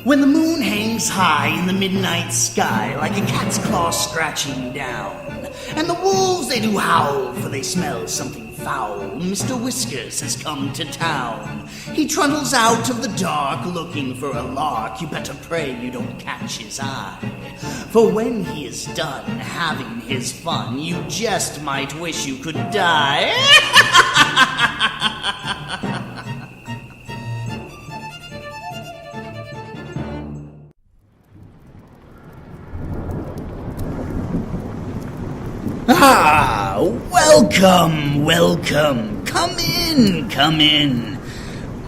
When the moon hangs high in the midnight sky like a cat's claw scratching down, and the wolves they do howl for they smell something foul, Mr. Whiskers has come to town. He trundles out of the dark looking for a lark. You better pray you don't catch his eye, for when he is done having his fun, you just might wish you could die. Ah, welcome, welcome. Come in, come in.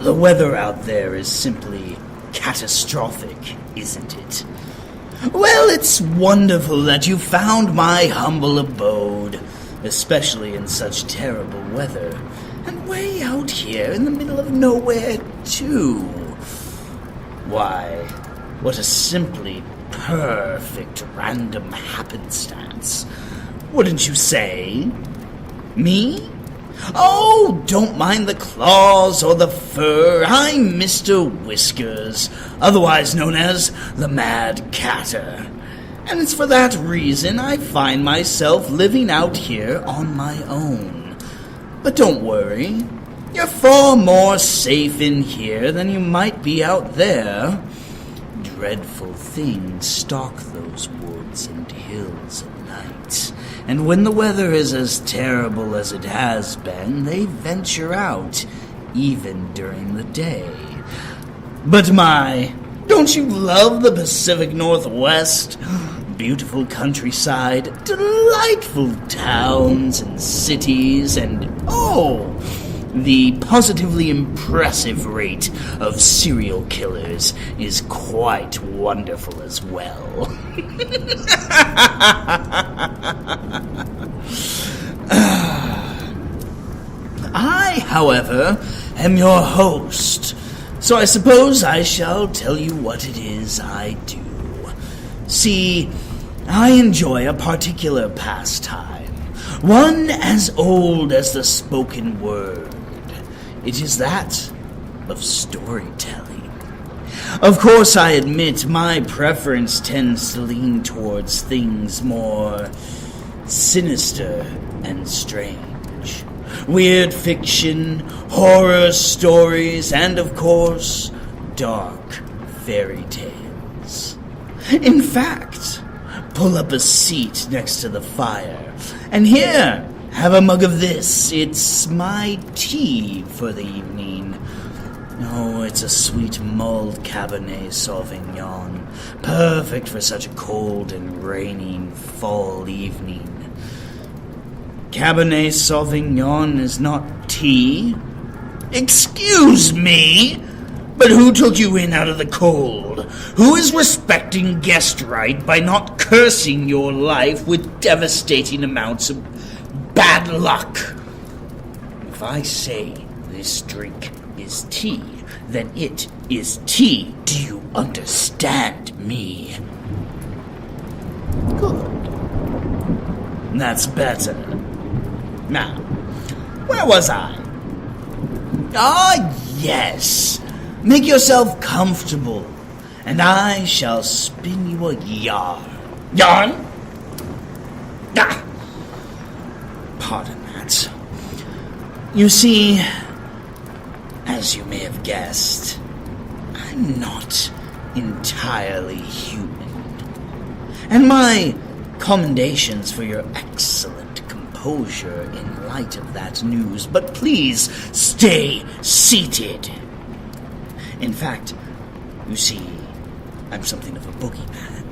The weather out there is simply catastrophic, isn't it? Well, it's wonderful that you found my humble abode, especially in such terrible weather, and way out here in the middle of nowhere, too. Why, what a simply perfect random happenstance. Wouldn't you say? Me? Oh, don't mind the claws or the fur. I'm Mr. Whiskers, otherwise known as the Mad Catter. And it's for that reason I find myself living out here on my own. But don't worry, you're far more safe in here than you might be out there. Dreadful things stalk those woods and hills at night. And when the weather is as terrible as it has been, they venture out, even during the day. But don't you love the Pacific Northwest? Beautiful countryside, delightful towns and cities, and the positively impressive rate of serial killers is quite wonderful as well. I, however, am your host, so I suppose I shall tell you what it is I do. See, I enjoy a particular pastime, one as old as the spoken word. It is that of storytelling. Of course, I admit my preference tends to lean towards things more sinister and strange. Weird fiction, horror stories, and of course, dark fairy tales. In fact, pull up a seat next to the fire, and here, have a mug of this. It's my tea for the evening. Oh, it's a sweet mulled Cabernet Sauvignon, perfect for such a cold and rainy fall evening. Cabernet Sauvignon is not tea. Excuse me, but who took you in out of the cold? Who is respecting guest right by not cursing your life with devastating amounts of bad luck? If I say this drink is tea, then it is tea. Do you understand me? Good. That's better. Now, where was I? Ah, yes. Make yourself comfortable, and I shall spin you a yarn. Yarn? Ah! Pardon that. You see, as you may have guessed, I'm not entirely human. And my commendations for your excellent composure in light of that news, but please stay seated. In fact, you see, I'm something of a boogeyman.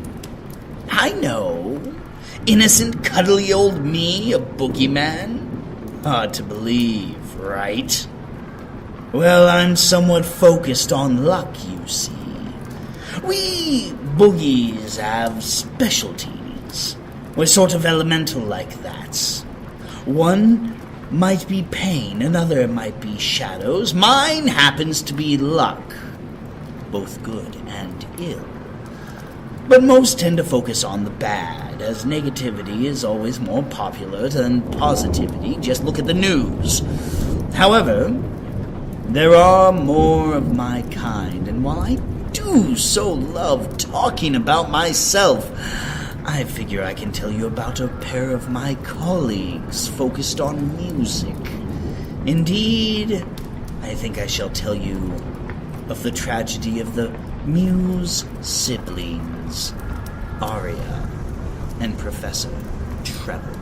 I know. Innocent, cuddly old me, a boogeyman? Hard to believe, right? Well, I'm somewhat focused on luck, you see. We boogies have specialties. We're sort of elemental like that. One might be pain, another might be shadows. Mine happens to be luck, both good and ill. But most tend to focus on the bad, as negativity is always more popular than positivity. Just look at the news. However, there are more of my kind, and while I do do so love talking about myself, I figure I can tell you about a pair of my colleagues focused on music. Indeed, I think I shall tell you of the tragedy of the Muse siblings, Aria and Professor Trevor.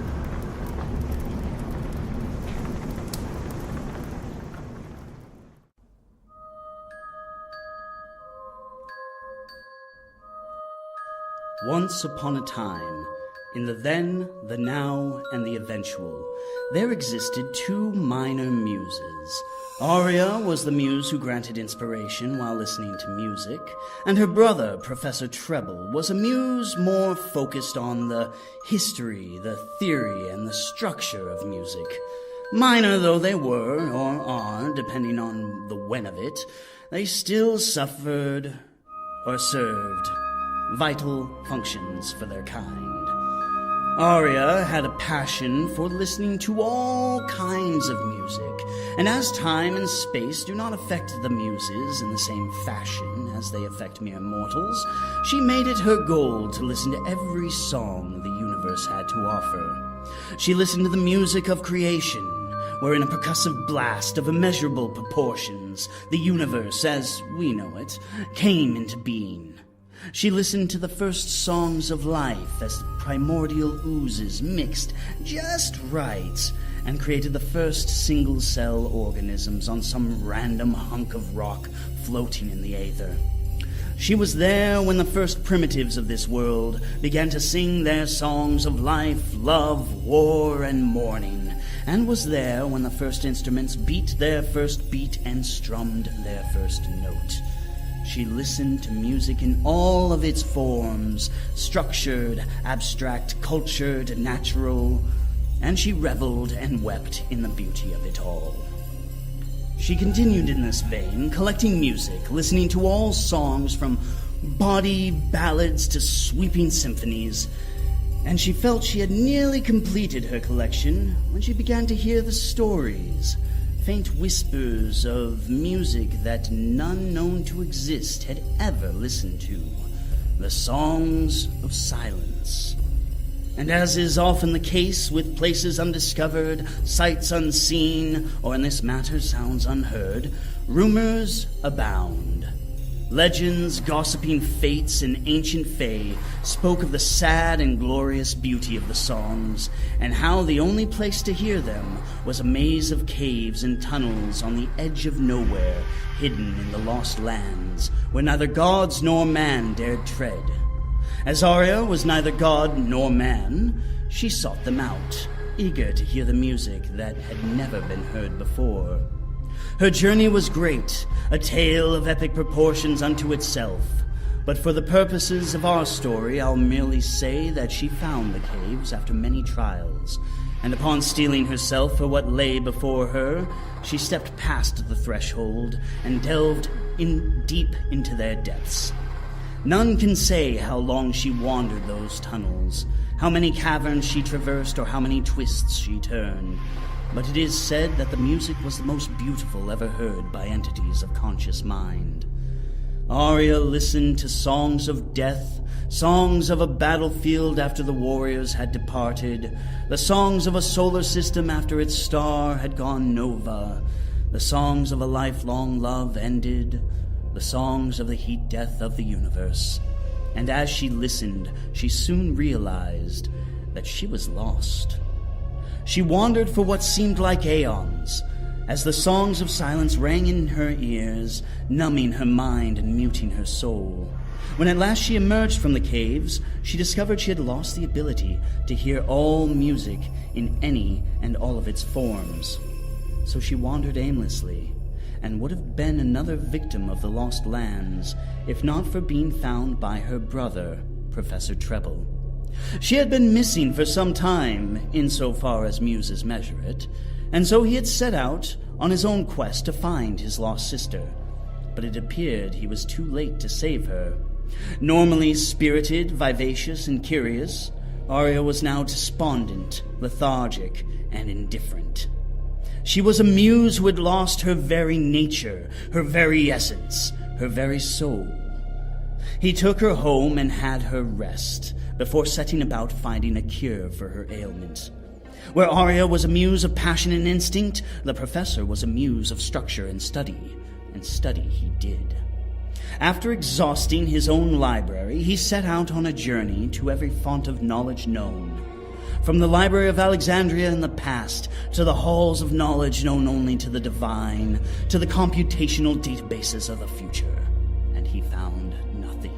Once upon a time, in the then, the now, and the eventual, there existed two minor muses. Aria was the muse who granted inspiration while listening to music, and her brother, Professor Trevor, was a muse more focused on the history, the theory, and the structure of music. Minor though they were, or are, depending on the when of it, they still suffered or served vital functions for their kind. Aria had a passion for listening to all kinds of music, and as time and space do not affect the muses in the same fashion as they affect mere mortals, she made it her goal to listen to every song the universe had to offer. She listened to the music of creation, where in a percussive blast of immeasurable proportions, the universe, as we know it, came into being. She listened to the first songs of life as primordial oozes mixed just right and created the first single-cell organisms on some random hunk of rock floating in the aether. She was there when the first primitives of this world began to sing their songs of life, love, war, and mourning, and was there when the first instruments beat their first beat and strummed their first note. She listened to music in all of its forms, structured, abstract, cultured, natural, and she reveled and wept in the beauty of it all. She continued in this vein, collecting music, listening to all songs from bawdy ballads to sweeping symphonies, and she felt she had nearly completed her collection when she began to hear the stories, faint whispers of music that none known to exist had ever listened to, the songs of silence. And as is often the case with places undiscovered, sights unseen, or in this matter sounds unheard, rumors abound. Legends, gossiping fates, and ancient fae spoke of the sad and glorious beauty of the songs, and how the only place to hear them was a maze of caves and tunnels on the edge of nowhere, hidden in the lost lands, where neither gods nor man dared tread. As Aria was neither god nor man, she sought them out, eager to hear the music that had never been heard before. Her journey was great, a tale of epic proportions unto itself. But for the purposes of our story, I'll merely say that she found the caves after many trials, and upon steeling herself for what lay before her, she stepped past the threshold and delved in deep into their depths. None can say how long she wandered those tunnels, how many caverns she traversed, or how many twists she turned. But it is said that the music was the most beautiful ever heard by entities of conscious mind. Aria listened to songs of death, songs of a battlefield after the warriors had departed, the songs of a solar system after its star had gone nova, the songs of a lifelong love ended, the songs of the heat-death of the universe. And as she listened, she soon realized that she was lost. She wandered for what seemed like aeons, as the songs of silence rang in her ears, numbing her mind and muting her soul. When at last she emerged from the caves, she discovered she had lost the ability to hear all music in any and all of its forms. So she wandered aimlessly, and would have been another victim of the lost lands, if not for being found by her brother, Professor Trevor. She had been missing for some time, insofar as muses measure it, and so he had set out on his own quest to find his lost sister. But it appeared he was too late to save her. Normally spirited, vivacious, and curious, Aria was now despondent, lethargic, and indifferent. She was a muse who had lost her very nature, her very essence, her very soul. He took her home and had her rest, before setting about finding a cure for her ailment. Where Aria was a muse of passion and instinct, the professor was a muse of structure and study he did. After exhausting his own library, he set out on a journey to every font of knowledge known. From the Library of Alexandria in the past, to the halls of knowledge known only to the divine, to the computational databases of the future. And he found nothing.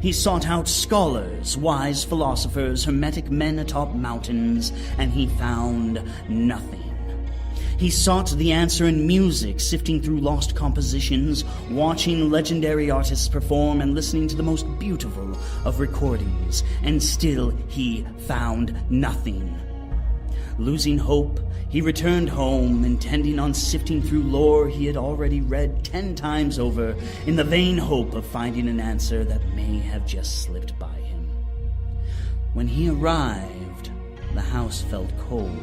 He sought out scholars, wise philosophers, hermetic men atop mountains, and he found nothing. He sought the answer in music, sifting through lost compositions, watching legendary artists perform, and listening to the most beautiful of recordings, and still he found nothing. Losing hope, he returned home, intending on sifting through lore he had already read 10 times over, in the vain hope of finding an answer that may have just slipped by him. When he arrived, the house felt cold,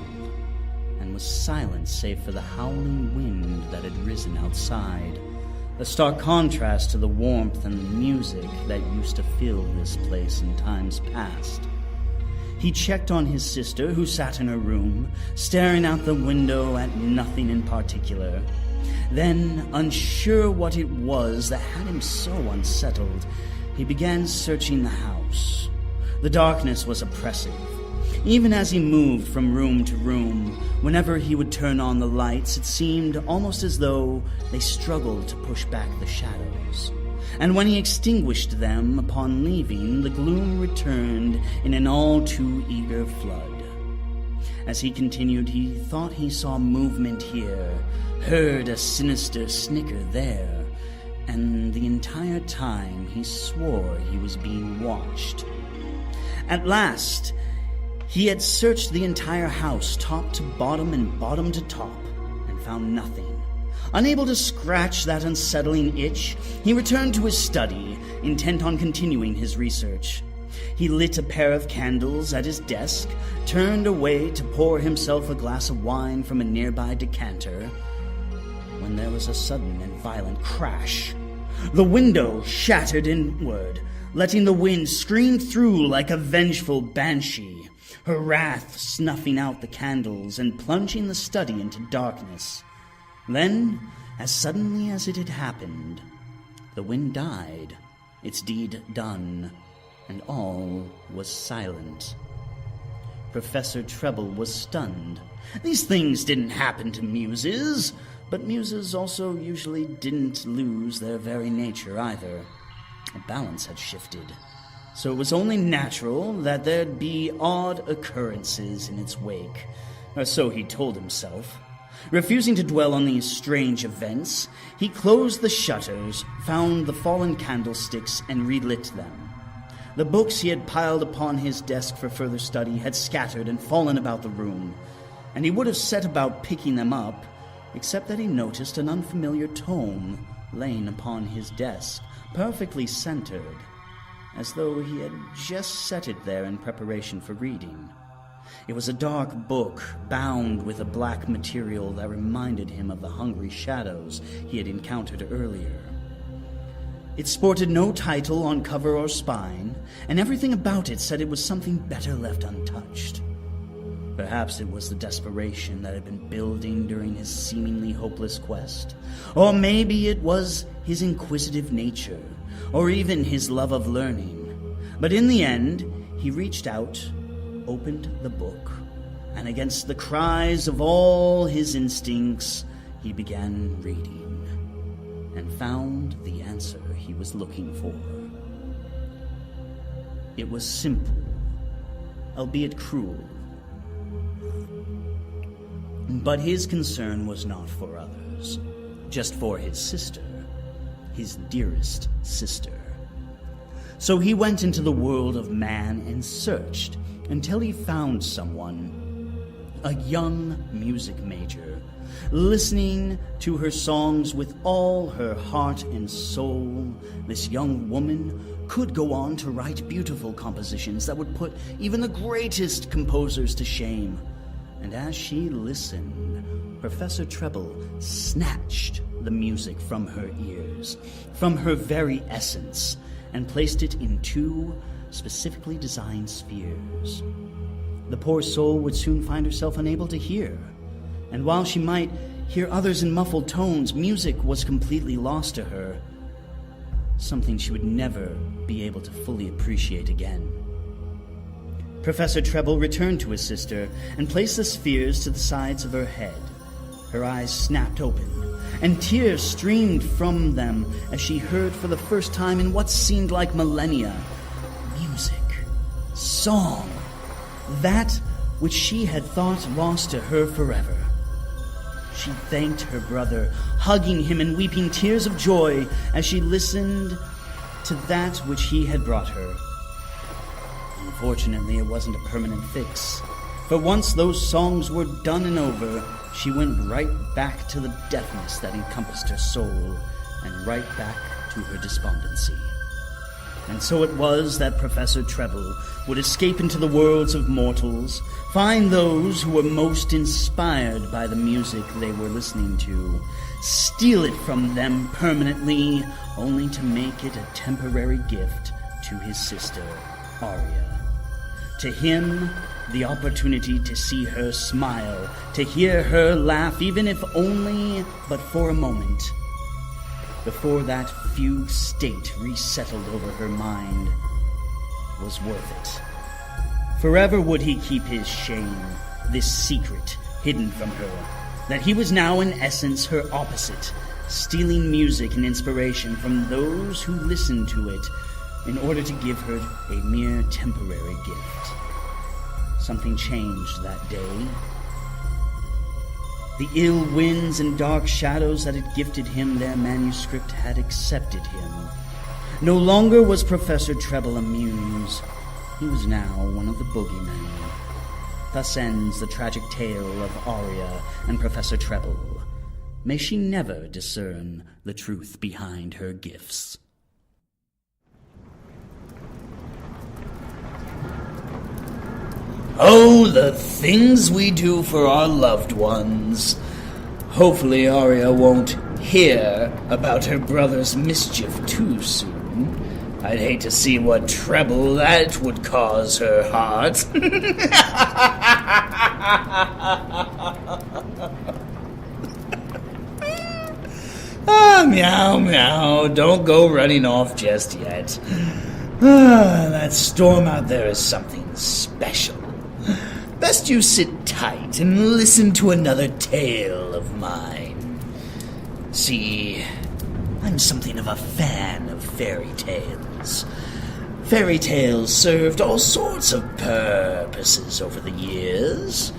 and was silent save for the howling wind that had risen outside, a stark contrast to the warmth and the music that used to fill this place in times past. He checked on his sister, who sat in her room, staring out the window at nothing in particular. Then, unsure what it was that had him so unsettled, he began searching the house. The darkness was oppressive. Even as he moved from room to room, whenever he would turn on the lights, it seemed almost as though they struggled to push back the shadows. And when he extinguished them upon leaving, the gloom returned in an all-too-eager flood. As he continued, he thought he saw movement here, heard a sinister snicker there, and the entire time he swore he was being watched. At last, he had searched the entire house, top to bottom and bottom to top, and found nothing. Unable to scratch that unsettling itch, he returned to his study, intent on continuing his research. He lit a pair of candles at his desk, turned away to pour himself a glass of wine from a nearby decanter, when there was a sudden and violent crash. The window shattered inward, letting the wind scream through like a vengeful banshee, her wrath snuffing out the candles and plunging the study into darkness. Then, as suddenly as it had happened, the wind died, its deed done, and all was silent. Professor Trevor was stunned. These things didn't happen to muses, but muses also usually didn't lose their very nature either. A balance had shifted, so it was only natural that there'd be odd occurrences in its wake, or so he told himself. Refusing to dwell on these strange events, he closed the shutters, found the fallen candlesticks, and relit them. The books he had piled upon his desk for further study had scattered and fallen about the room, and he would have set about picking them up, except that he noticed an unfamiliar tome laying upon his desk, perfectly centered, as though he had just set it there in preparation for reading. It was a dark book, bound with a black material that reminded him of the hungry shadows he had encountered earlier. It sported no title on cover or spine, and everything about it said it was something better left untouched. Perhaps it was the desperation that had been building during his seemingly hopeless quest, or maybe it was his inquisitive nature, or even his love of learning. But in the end, he reached out, opened the book, and against the cries of all his instincts, he began reading, and found the answer he was looking for. It was simple, albeit cruel. But his concern was not for others, just for his sister, his dearest sister. So he went into the world of man and searched until he found someone, a young music major, listening to her songs with all her heart and soul. This young woman could go on to write beautiful compositions that would put even the greatest composers to shame. And as she listened, Professor Treble snatched the music from her ears, from her very essence, and placed it in 2 specifically designed spheres. The poor soul would soon find herself unable to hear, and while she might hear others in muffled tones, music was completely lost to her, something she would never be able to fully appreciate again. Professor Treble returned to his sister and placed the spheres to the sides of her head. Her eyes snapped open, and tears streamed from them as she heard for the first time in what seemed like millennia, music, song, that which she had thought lost to her forever. She thanked her brother, hugging him and weeping tears of joy as she listened to that which he had brought her. Unfortunately, it wasn't a permanent fix, for once those songs were done and over, she went right back to the deafness that encompassed her soul, and right back to her despondency. And so it was that Professor Treble would escape into the worlds of mortals, find those who were most inspired by the music they were listening to, steal it from them permanently, only to make it a temporary gift to his sister, Aria. To him, the opportunity to see her smile, to hear her laugh, even if only but for a moment, before that fugue state resettled over her mind, was worth it. Forever would he keep his shame, this secret hidden from her, that he was now in essence her opposite, stealing music and inspiration from those who listened to it in order to give her a mere temporary gift. Something changed that day. The ill winds and dark shadows that had gifted him their manuscript had accepted him. No longer was Professor Treble a muse. He was now one of the boogeymen. Thus ends the tragic tale of Aria and Professor Treble. May she never discern the truth behind her gifts. Oh, the things we do for our loved ones. Hopefully Aria won't hear about her brother's mischief too soon. I'd hate to see what trouble that would cause her heart. Meow, meow. Don't go running off just yet. That storm out there is something special. Best you sit tight and listen to another tale of mine. See, I'm something of a fan of fairy tales. Fairy tales served all sorts of purposes over the years.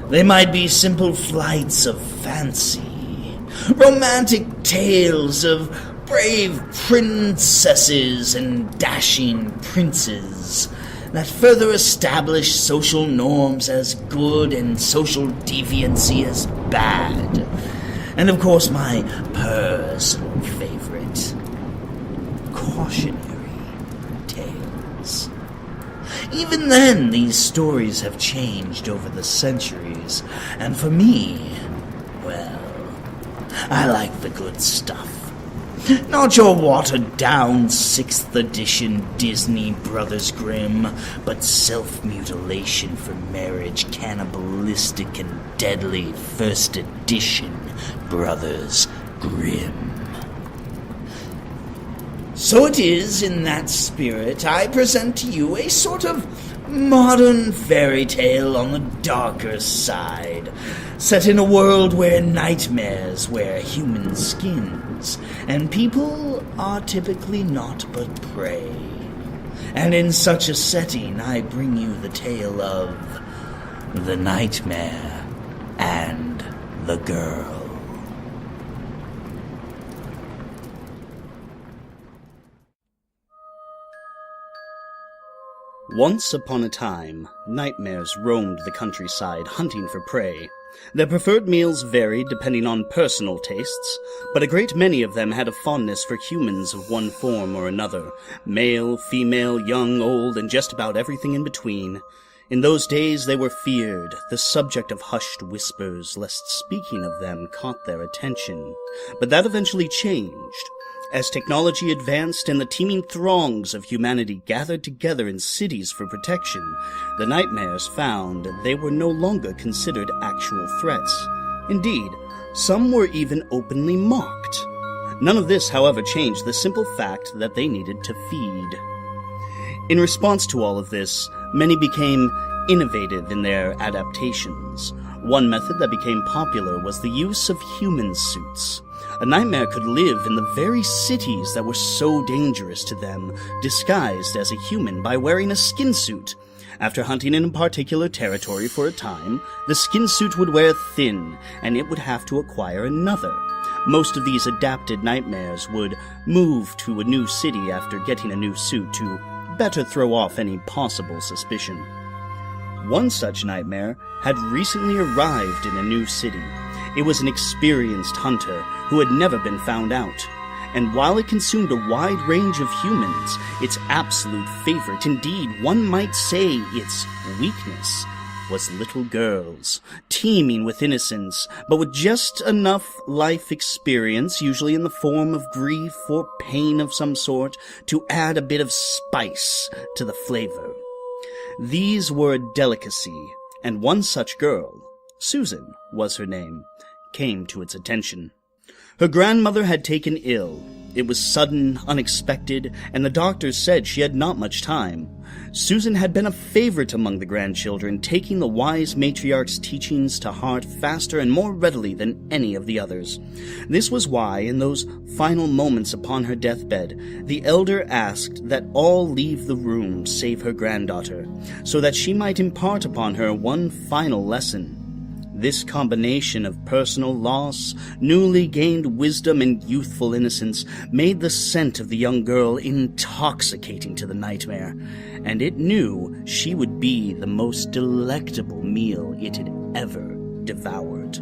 They might be simple flights of fancy, romantic tales of brave princesses and dashing princes that further establish social norms as good and social deviancy as bad. And of course, my personal favorite, cautionary tales. Even then, these stories have changed over the centuries, and for me, well, I like the good stuff. Not your watered-down 6th edition Disney Brothers Grimm, but self-mutilation for marriage, cannibalistic and deadly 1st edition Brothers Grimm. So it is in that spirit I present to you a sort of modern fairy tale on the darker side, set in a world where nightmares wear human skins, and people are typically naught but prey. And in such a setting, I bring you the tale of the nightmare and the girl. Once upon a time, nightmares roamed the countryside hunting for prey. Their preferred meals varied depending on personal tastes, but a great many of them had a fondness for humans of one form or another, male, female, young, old, and just about everything in between. In those days they were feared, the subject of hushed whispers, lest speaking of them caught their attention. But that eventually changed. As technology advanced and the teeming throngs of humanity gathered together in cities for protection, the nightmares found they were no longer considered actual threats. Indeed, some were even openly mocked. None of this, however, changed the simple fact that they needed to feed. In response to all of this, many became innovative in their adaptations. One method that became popular was the use of human suits. A nightmare could live in the very cities that were so dangerous to them, disguised as a human by wearing a skin suit. After hunting in a particular territory for a time, the skin suit would wear thin, and it would have to acquire another. Most of these adapted nightmares would move to a new city after getting a new suit to better throw off any possible suspicion. One such nightmare had recently arrived in a new city. It was an experienced hunter who had never been found out. And while it consumed a wide range of humans, its absolute favorite, indeed one might say its weakness, was little girls, teeming with innocence, but with just enough life experience, usually in the form of grief or pain of some sort, to add a bit of spice to the flavor. These were a delicacy, and one such girl, Susan was her name, came to its attention. Her grandmother had taken ill. It was sudden, unexpected, and the doctors said she had not much time. Susan had been a favorite among the grandchildren, taking the wise matriarch's teachings to heart faster and more readily than any of the others. This was why, in those final moments upon her deathbed, the elder asked that all leave the room save her granddaughter, so that she might impart upon her one final lesson. This combination of personal loss, newly gained wisdom, and youthful innocence made the scent of the young girl intoxicating to the nightmare, and it knew she would be the most delectable meal it had ever devoured.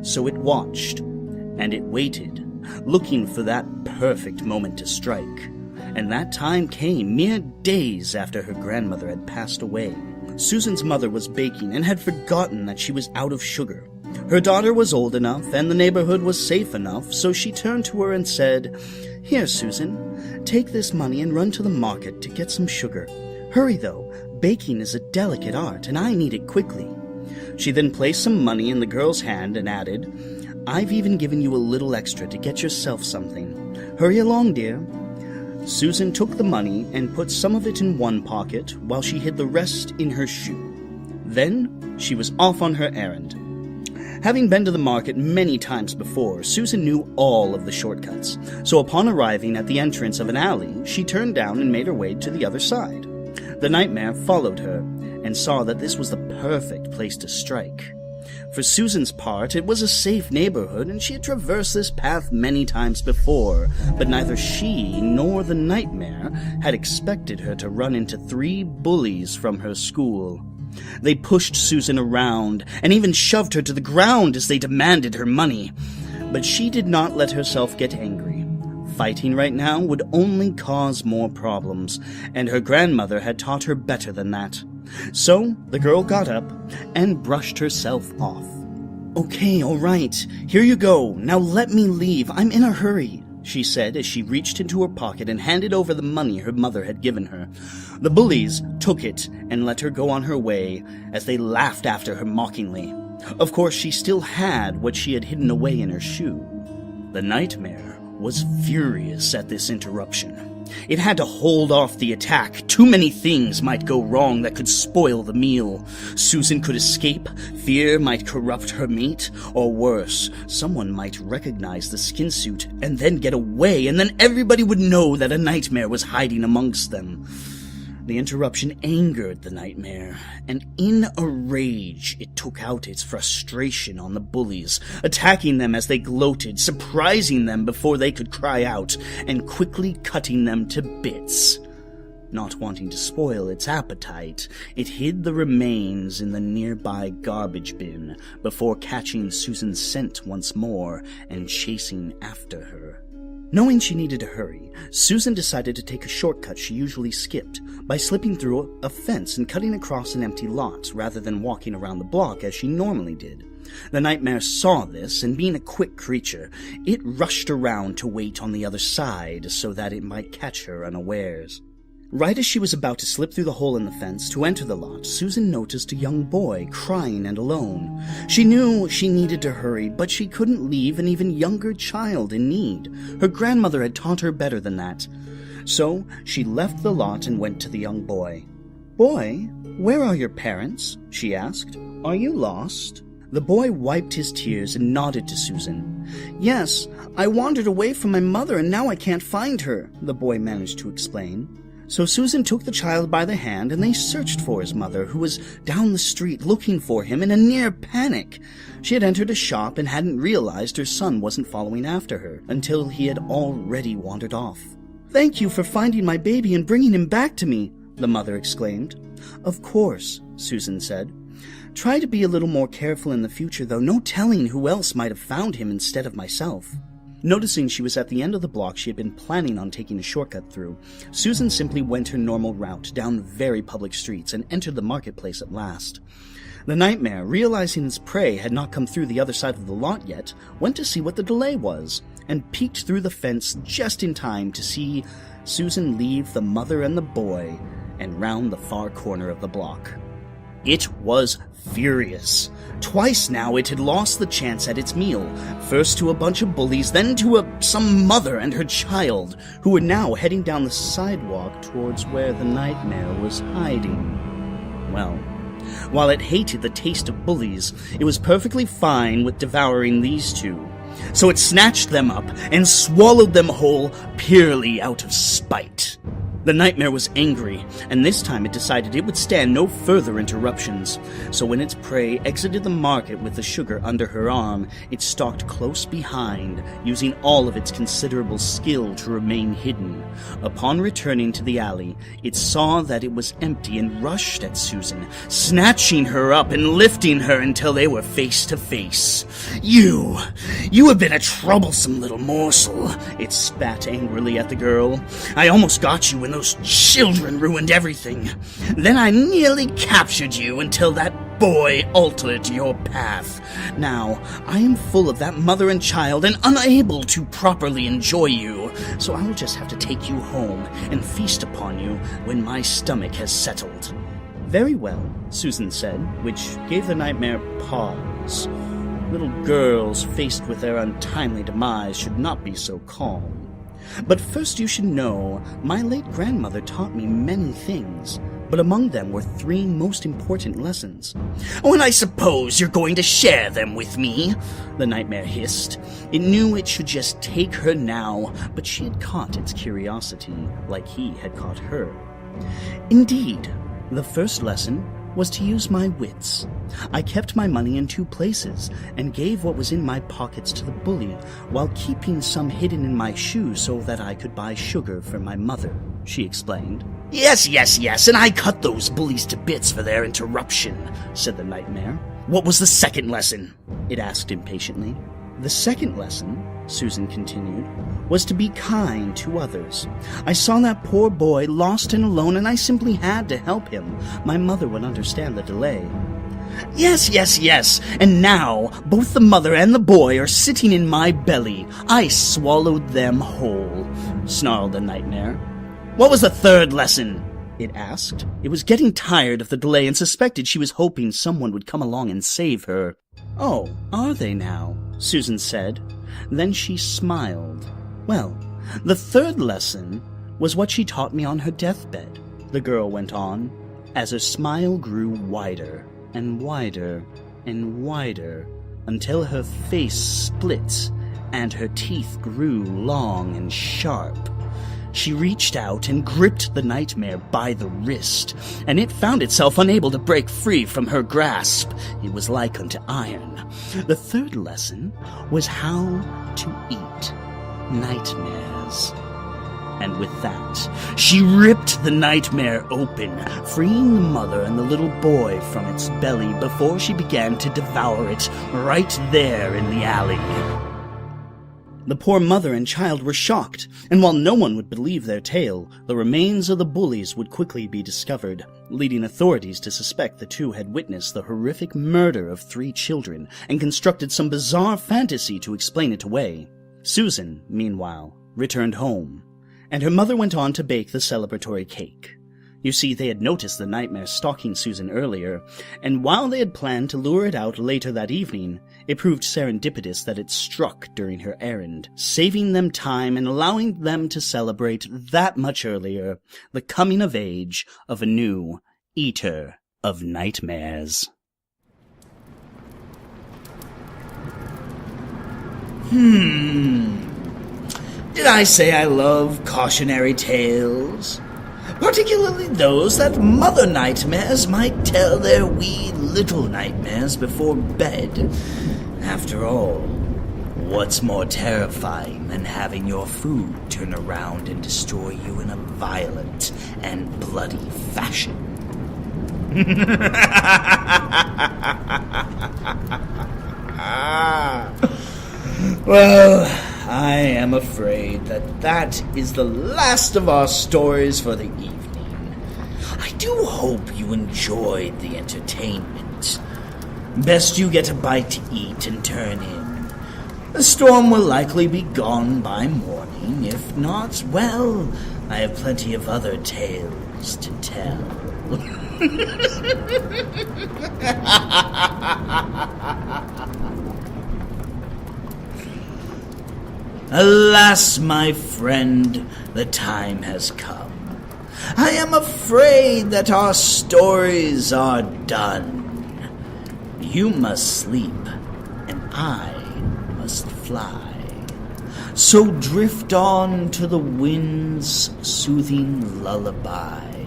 So it watched, and it waited, looking for that perfect moment to strike. And that time came mere days after her grandmother had passed away. Susan's mother was baking and had forgotten that she was out of sugar. Her daughter was old enough and the neighborhood was safe enough, so she turned to her and said, "Here, Susan, take this money and run to the market to get some sugar. Hurry, though. Baking is a delicate art, and I need it quickly." She then placed some money in the girl's hand and added, "I've even given you a little extra to get yourself something. Hurry along, dear." Susan took the money and put some of it in one pocket while she hid the rest in her shoe. Then she was off on her errand. Having been to the market many times before, Susan knew all of the shortcuts, so upon arriving at the entrance of an alley, she turned down and made her way to the other side. The nightmare followed her and saw that this was the perfect place to strike. For Susan's part, it was a safe neighborhood, and she had traversed this path many times before, but neither she nor the nightmare had expected her to run into 3 bullies from her school. They pushed Susan around, and even shoved her to the ground as they demanded her money. But she did not let herself get angry. Fighting right now would only cause more problems, and her grandmother had taught her better than that. So the girl got up and brushed herself off. "Okay, all right. Here you go. Now let me leave. I'm in a hurry," she said as she reached into her pocket and handed over the money her mother had given her. The bullies took it and let her go on her way as they laughed after her mockingly. Of course, she still had what she had hidden away in her shoe. The nightmare was furious at this interruption. It had to hold off the attack. Too many things might go wrong that could spoil the meal. Susan could escape, fear might corrupt her meat, or worse, someone might recognize the skin suit and then get away, and then everybody would know that a nightmare was hiding amongst them. The interruption angered the nightmare, and in a rage it took out its frustration on the bullies, attacking them as they gloated, surprising them before they could cry out, and quickly cutting them to bits. Not wanting to spoil its appetite, it hid the remains in the nearby garbage bin before catching Susan's scent once more and chasing after her. Knowing she needed to hurry, Susan decided to take a shortcut she usually skipped by slipping through a fence and cutting across an empty lot rather than walking around the block as she normally did. The nightmare saw this, and being a quick creature, it rushed around to wait on the other side so that it might catch her unawares. Right as she was about to slip through the hole in the fence to enter the lot, Susan noticed a young boy crying and alone. She knew she needed to hurry, but she couldn't leave an even younger child in need. Her grandmother had taught her better than that. So she left the lot and went to the young boy. "Boy, where are your parents?" she asked. "Are you lost?" The boy wiped his tears and nodded to Susan. "Yes, I wandered away from my mother and now I can't find her," the boy managed to explain. So Susan took the child by the hand and they searched for his mother, who was down the street looking for him in a near panic. She had entered a shop and hadn't realized her son wasn't following after her until he had already wandered off. "Thank you for finding my baby and bringing him back to me," the mother exclaimed. "Of course," Susan said. "Try to be a little more careful in the future, though. No telling who else might have found him instead of myself." Noticing she was at the end of the block she had been planning on taking a shortcut through, Susan simply went her normal route down very public streets and entered the marketplace at last. The nightmare, realizing its prey had not come through the other side of the lot yet, went to see what the delay was, and peeked through the fence just in time to see Susan leave the mother and the boy and round the far corner of the block. It was furious. Twice now it had lost the chance at its meal, first to a bunch of bullies, then to some mother and her child, who were now heading down the sidewalk towards where the nightmare was hiding. Well, while it hated the taste of bullies, it was perfectly fine with devouring these two. So it snatched them up and swallowed them whole purely out of spite. The nightmare was angry, and this time it decided it would stand no further interruptions. So when its prey exited the market with the sugar under her arm, it stalked close behind, using all of its considerable skill to remain hidden. Upon returning to the alley, it saw that it was empty and rushed at Susan, snatching her up and lifting her until they were face to face. You have been a troublesome little morsel," it spat angrily at the girl. "I almost got you when those children ruined everything. Then I nearly captured you until that boy altered your path. Now, I am full of that mother and child and unable to properly enjoy you, so I'll just have to take you home and feast upon you when my stomach has settled." "Very well," Susan said, which gave the nightmare pause. Little girls faced with their untimely demise should not be so calm. "But first you should know, my late grandmother taught me many things, but among them were 3 most important lessons." "Oh, and I suppose you're going to share them with me?" the nightmare hissed. It knew it should just take her now, but she had caught its curiosity, like he had caught her. "Indeed, the first lesson was to use my wits. I kept my money in 2 places, and gave what was in my pockets to the bully, while keeping some hidden in my shoes so that I could buy sugar for my mother," she explained. Yes, and I cut those bullies to bits for their interruption," said the nightmare. "What was the second lesson?" it asked impatiently. "The second lesson," Susan continued, "was to be kind to others. I saw that poor boy lost and alone, and I simply had to help him. My mother would understand the delay." Yes, and now both the mother and the boy are sitting in my belly. I swallowed them whole," snarled the nightmare. "What was the third lesson?" it asked. It was getting tired of the delay and suspected she was hoping someone would come along and save her. "Oh, are they now?" Susan said. Then she smiled. "Well, the third lesson was what she taught me on her deathbed," the girl went on, as her smile grew wider and wider and wider until her face split and her teeth grew long and sharp. She reached out and gripped the nightmare by the wrist, and it found itself unable to break free from her grasp. It was like unto iron. The third lesson was how to eat nightmares. And with that, she ripped the nightmare open, freeing the mother and the little boy from its belly before she began to devour it right there in the alley. The poor mother and child were shocked, and while no one would believe their tale, the remains of the bullies would quickly be discovered, leading authorities to suspect the two had witnessed the horrific murder of 3 children and constructed some bizarre fantasy to explain it away. Susan, meanwhile, returned home, and her mother went on to bake the celebratory cake. You see, they had noticed the nightmare stalking Susan earlier, and while they had planned to lure it out later that evening, it proved serendipitous that it struck during her errand, saving them time and allowing them to celebrate that much earlier the coming of age of a new Eater of Nightmares. Did I say I love cautionary tales? Particularly those that mother nightmares might tell their wee little nightmares before bed. After all, what's more terrifying than having your food turn around and destroy you in a violent and bloody fashion? Well, I am afraid that is the last of our stories for the evening. I do hope you enjoyed the entertainment. Best you get a bite to eat and turn in. The storm will likely be gone by morning. If not, well, I have plenty of other tales to tell. Alas, my friend, the time has come. I am afraid that our stories are done. You must sleep, and I must fly. So drift on to the wind's soothing lullaby.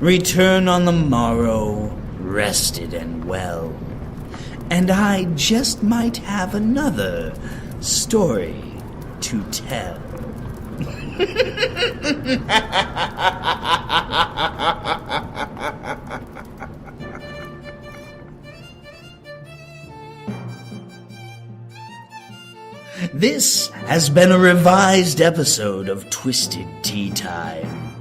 Return on the morrow, rested and well, and I just might have another story to tell. This has been a revised episode of Twisted Tea Time.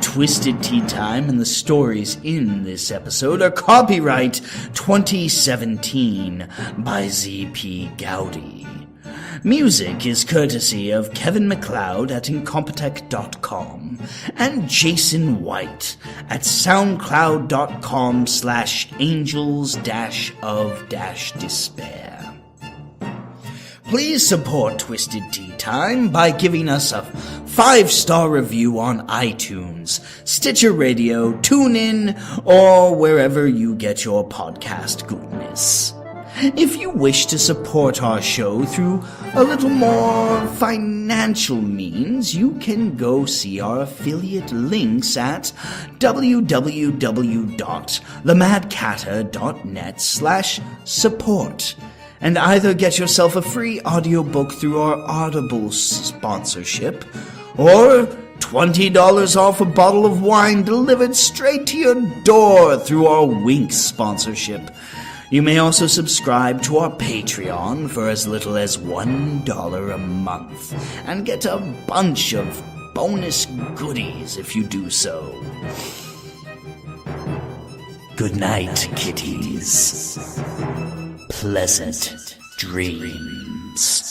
Twisted Tea Time and the stories in this episode are copyright 2017 by ZP Gowdy. Music is courtesy of Kevin MacLeod at Incompetech.com and Jason White at SoundCloud.com/angels-of-despair. Please support Twisted Tea Time by giving us a 5-star review on iTunes, Stitcher Radio, TuneIn, or wherever you get your podcast goodness. If you wish to support our show through a little more financial means, you can go see our affiliate links at www.themadcatter.net/support. And either get yourself a free audiobook through our Audible sponsorship, or $20 off a bottle of wine delivered straight to your door through our Wink sponsorship. You may also subscribe to our Patreon for as little as $1 a month, and get a bunch of bonus goodies if you do so. Good night, kitties. Pleasant dreams.